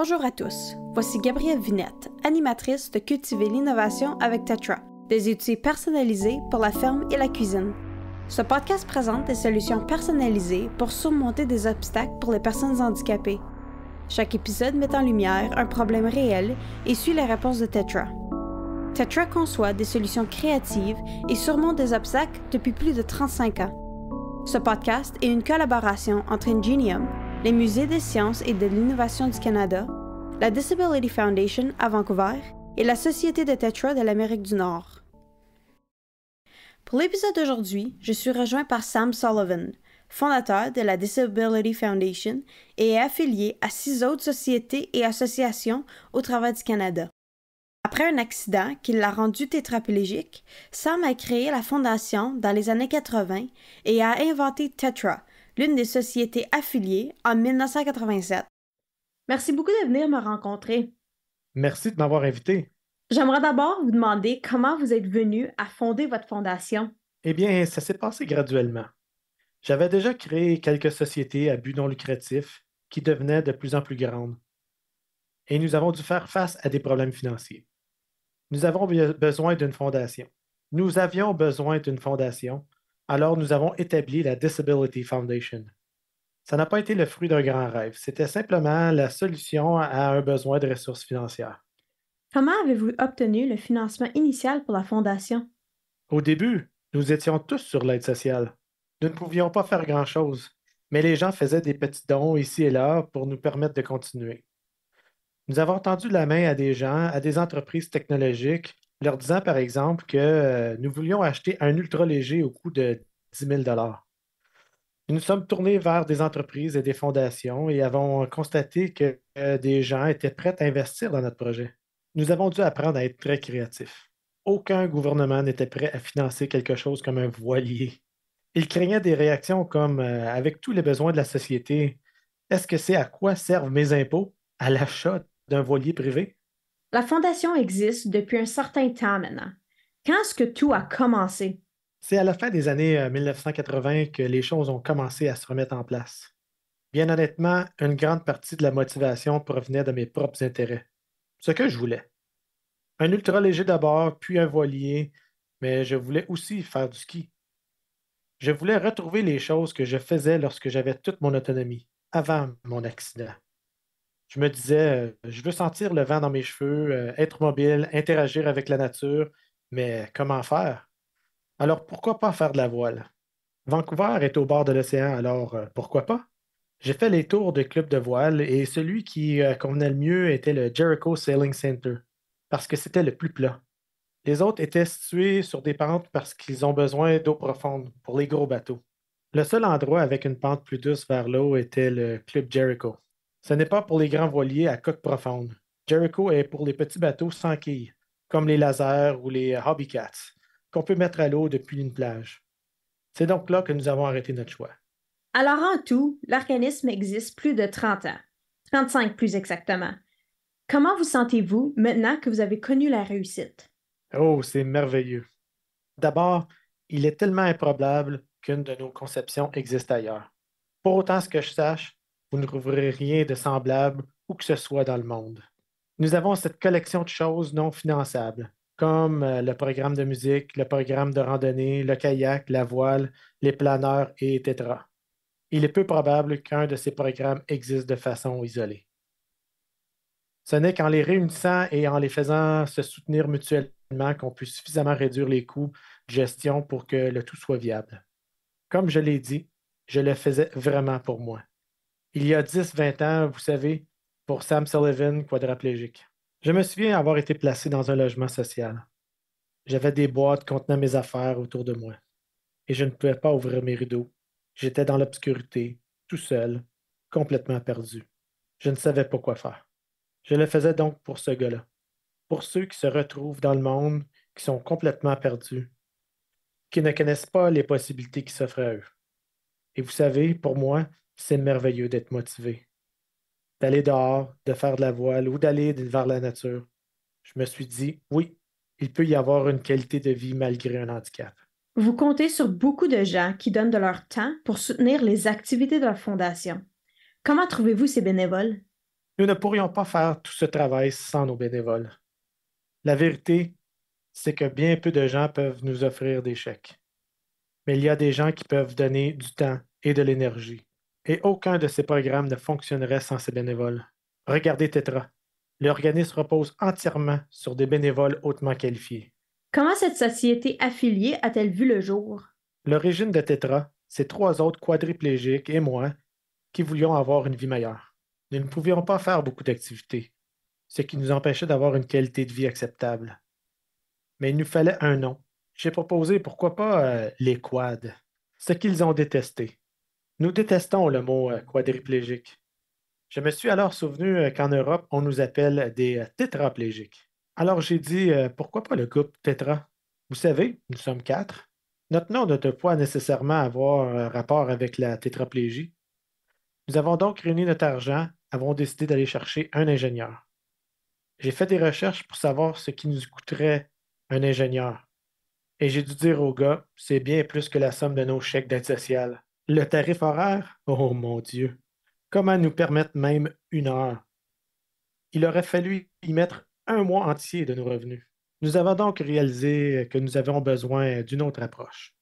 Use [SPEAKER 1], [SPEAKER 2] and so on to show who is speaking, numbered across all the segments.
[SPEAKER 1] Bonjour à tous, voici Gabrielle Vinette, animatrice de Cultiver l'innovation avec Tetra, des outils personnalisés pour la ferme et la cuisine. Ce podcast présente des solutions personnalisées pour surmonter des obstacles pour les personnes handicapées. Chaque épisode met en lumière un problème réel et suit les réponses de Tetra. Tetra conçoit des solutions créatives et surmonte des obstacles depuis plus de 35 ans. Ce podcast est une collaboration entre Ingenium, les Musées des sciences et de l'innovation du Canada, la Disability Foundation à Vancouver et la Société de Tetra de l'Amérique du Nord. Pour l'épisode d'aujourd'hui, je suis rejoint par Sam Sullivan, fondateur de la Disability Foundation et affilié à 6 autres sociétés et associations au travers du Canada. Après un accident qui l'a rendu tétraplégique, Sam a créé la fondation dans les années 80 et a inventé Tetra, l'une des sociétés affiliées, en 1987. Merci beaucoup de venir me rencontrer.
[SPEAKER 2] Merci de m'avoir invité.
[SPEAKER 1] J'aimerais d'abord vous demander comment vous êtes venu à fonder votre fondation.
[SPEAKER 2] Eh bien, ça s'est passé graduellement. J'avais déjà créé quelques sociétés à but non lucratif qui devenaient de plus en plus grandes. Et nous avons dû faire face à des problèmes financiers. Nous avons besoin d'une fondation. Nous avions besoin d'une fondation, alors nous avons établi la Disability Foundation. Ça n'a pas été le fruit d'un grand rêve, c'était simplement la solution à un besoin de ressources financières.
[SPEAKER 1] Comment avez-vous obtenu le financement initial pour la fondation?
[SPEAKER 2] Au début, nous étions tous sur l'aide sociale. Nous ne pouvions pas faire grand-chose, mais les gens faisaient des petits dons ici et là pour nous permettre de continuer. Nous avons tendu la main à des gens, à des entreprises technologiques, leur disant par exemple que nous voulions acheter un ultra léger au coût de 10 000 Nous nous sommes tournés vers des entreprises et des fondations et avons constaté que des gens étaient prêts à investir dans notre projet. Nous avons dû apprendre à être très créatifs. Aucun gouvernement n'était prêt à financer quelque chose comme un voilier. Ils craignaient des réactions comme avec tous les besoins de la société, est-ce que c'est à quoi servent mes impôts? À l'achat d'un voilier privé?
[SPEAKER 1] La fondation existe depuis un certain temps maintenant. Quand est-ce que tout a commencé?
[SPEAKER 2] C'est à la fin des années 1980 que les choses ont commencé à se remettre en place. Bien honnêtement, une grande partie de la motivation provenait de mes propres intérêts. Ce que je voulais. Un ultra léger d'abord, puis un voilier, mais je voulais aussi faire du ski. Je voulais retrouver les choses que je faisais lorsque j'avais toute mon autonomie, avant mon accident. Je me disais, je veux sentir le vent dans mes cheveux, être mobile, interagir avec la nature, mais comment faire? Alors pourquoi pas faire de la voile? Vancouver est au bord de l'océan, alors pourquoi pas? J'ai fait les tours de clubs de voile et celui qui convenait le mieux était le Jericho Sailing Center, parce que c'était le plus plat. Les autres étaient situés sur des pentes parce qu'ils ont besoin d'eau profonde pour les gros bateaux. Le seul endroit avec une pente plus douce vers l'eau était le Club Jericho. Ce n'est pas pour les grands voiliers à coque profonde. Jericho est pour les petits bateaux sans quilles, comme les lasers ou les Hobbycats, qu'on peut mettre à l'eau depuis une plage. C'est donc là que nous avons arrêté notre choix.
[SPEAKER 1] Alors en tout, l'organisme existe plus de 30 ans, 35 plus exactement. Comment vous sentez-vous maintenant que vous avez connu la réussite?
[SPEAKER 2] Oh, c'est merveilleux. D'abord, il est tellement improbable qu'une de nos conceptions existe ailleurs. Pour autant ce que je sache, vous ne trouverez rien de semblable où que ce soit dans le monde. Nous avons cette collection de choses non finançables, comme le programme de musique, le programme de randonnée, le kayak, la voile, les planeurs, et etc. Il est peu probable qu'un de ces programmes existe de façon isolée. Ce n'est qu'en les réunissant et en les faisant se soutenir mutuellement qu'on peut suffisamment réduire les coûts de gestion pour que le tout soit viable. Comme je l'ai dit, je le faisais vraiment pour moi. Il y a 10-20 ans, vous savez, pour Sam Sullivan, quadraplégique. Je me souviens avoir été placé dans un logement social. J'avais des boîtes contenant mes affaires autour de moi. Et je ne pouvais pas ouvrir mes rideaux. J'étais dans l'obscurité, tout seul, complètement perdu. Je ne savais pas quoi faire. Je le faisais donc pour ce gars-là. Pour ceux qui se retrouvent dans le monde, qui sont complètement perdus, qui ne connaissent pas les possibilités qui s'offrent à eux. Et vous savez, pour moi, c'est merveilleux d'être motivé. D'aller dehors, de faire de la voile ou d'aller vers la nature. Je me suis dit, oui, il peut y avoir une qualité de vie malgré un handicap.
[SPEAKER 1] Vous comptez sur beaucoup de gens qui donnent de leur temps pour soutenir les activités de la Fondation. Comment trouvez-vous ces bénévoles?
[SPEAKER 2] Nous ne pourrions pas faire tout ce travail sans nos bénévoles. La vérité, c'est que bien peu de gens peuvent nous offrir des chèques. Mais il y a des gens qui peuvent donner du temps et de l'énergie. Et aucun de ces programmes ne fonctionnerait sans ces bénévoles. Regardez Tetra. L'organisme repose entièrement sur des bénévoles hautement qualifiés.
[SPEAKER 1] Comment cette société affiliée a-t-elle vu le jour?
[SPEAKER 2] L'origine de Tetra, c'est 3 autres quadriplégiques et moi qui voulions avoir une vie meilleure. Nous ne pouvions pas faire beaucoup d'activités, ce qui nous empêchait d'avoir une qualité de vie acceptable. Mais il nous fallait un nom. J'ai proposé pourquoi pas les quads, ce qu'ils ont détesté. Nous détestons le mot quadriplégique. Je me suis alors souvenu qu'en Europe, on nous appelle des tétraplégiques. Alors j'ai dit pourquoi pas le groupe Tetra? Vous savez, nous sommes 4. Notre nom ne doit pas nécessairement avoir rapport avec la tétraplégie. Nous avons donc réuni notre argent, avons décidé d'aller chercher un ingénieur. J'ai fait des recherches pour savoir ce qui nous coûterait un ingénieur. Et j'ai dû dire au gars, c'est bien plus que la somme de nos chèques d'aide sociale. Le tarif horaire? Oh mon Dieu! Comment nous permettre même 1 heure? Il aurait fallu y mettre un mois entier de nos revenus. Nous avons donc réalisé que nous avions besoin d'une autre approche.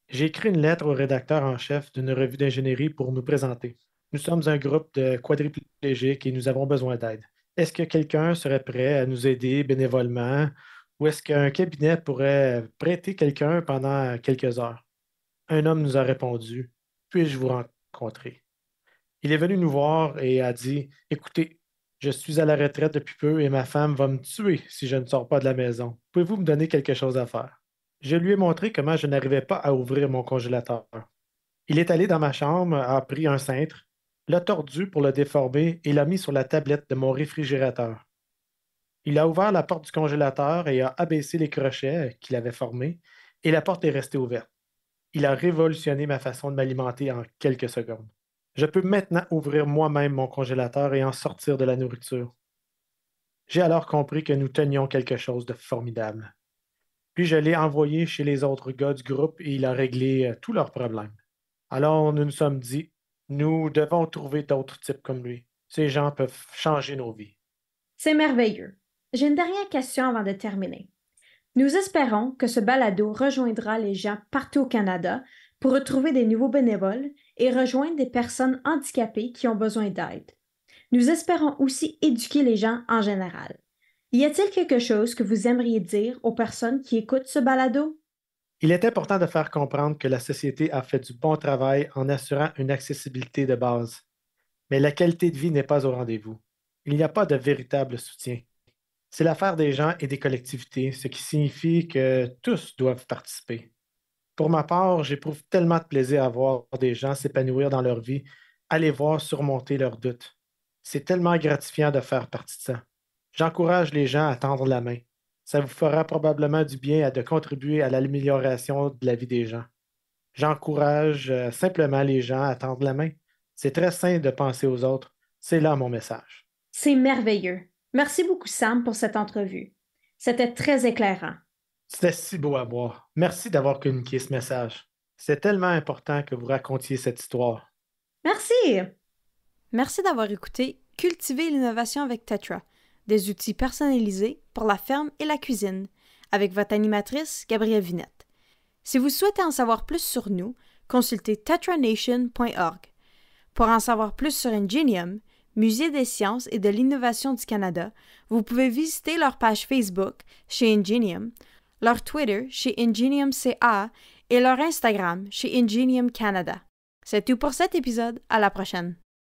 [SPEAKER 2] J'ai écrit une lettre au rédacteur en chef d'une revue d'ingénierie pour nous présenter. Nous sommes un groupe de quadriplégiques et nous avons besoin d'aide. Est-ce que quelqu'un serait prêt à nous aider bénévolement ou est-ce qu'un cabinet pourrait prêter quelqu'un pendant quelques heures? Un homme nous a répondu, puis-je vous rencontrer? Il est venu nous voir et a dit, écoutez, je suis à la retraite depuis peu et ma femme va me tuer si je ne sors pas de la maison. Pouvez-vous me donner quelque chose à faire? Je lui ai montré comment je n'arrivais pas à ouvrir mon congélateur. Il est allé dans ma chambre, a pris un cintre, l'a tordu pour le déformer et l'a mis sur la tablette de mon réfrigérateur. Il a ouvert la porte du congélateur et a abaissé les crochets qu'il avait formés et la porte est restée ouverte. Il a révolutionné ma façon de m'alimenter en quelques secondes. Je peux maintenant ouvrir moi-même mon congélateur et en sortir de la nourriture. J'ai alors compris que nous tenions quelque chose de formidable. Puis je l'ai envoyé chez les autres gars du groupe et il a réglé tous leurs problèmes. Alors nous nous sommes dit, nous devons trouver d'autres types comme lui. Ces gens peuvent changer nos vies.
[SPEAKER 1] C'est merveilleux. J'ai une dernière question avant de terminer. Nous espérons que ce balado rejoindra les gens partout au Canada pour retrouver des nouveaux bénévoles et rejoindre des personnes handicapées qui ont besoin d'aide. Nous espérons aussi éduquer les gens en général. Y a-t-il quelque chose que vous aimeriez dire aux personnes qui écoutent ce balado?
[SPEAKER 2] Il est important de faire comprendre que la société a fait du bon travail en assurant une accessibilité de base. Mais la qualité de vie n'est pas au rendez-vous. Il n'y a pas de véritable soutien. C'est l'affaire des gens et des collectivités, ce qui signifie que tous doivent participer. Pour ma part, j'éprouve tellement de plaisir à voir des gens s'épanouir dans leur vie, à les voir surmonter leurs doutes. C'est tellement gratifiant de faire partie de ça. J'encourage les gens à tendre la main. Ça vous fera probablement du bien de contribuer à l'amélioration de la vie des gens. J'encourage simplement les gens à tendre la main. C'est très sain de penser aux autres. C'est là mon message.
[SPEAKER 1] C'est merveilleux. Merci beaucoup, Sam, pour cette entrevue. C'était très éclairant.
[SPEAKER 2] C'était si beau à voir. Merci d'avoir communiqué ce message. C'est tellement important que vous racontiez cette histoire.
[SPEAKER 1] Merci!
[SPEAKER 3] Merci d'avoir écouté Cultiver l'innovation avec Tetra, des outils personnalisés pour la ferme et la cuisine, avec votre animatrice Gabrielle Vinette. Si vous souhaitez en savoir plus sur nous, consultez tetranation.org. Pour en savoir plus sur Ingenium, Musée des sciences et de l'innovation du Canada, vous pouvez visiter leur page Facebook chez Ingenium, leur Twitter chez IngeniumCA et leur Instagram chez Ingenium Canada. C'est tout pour cet épisode. À la prochaine.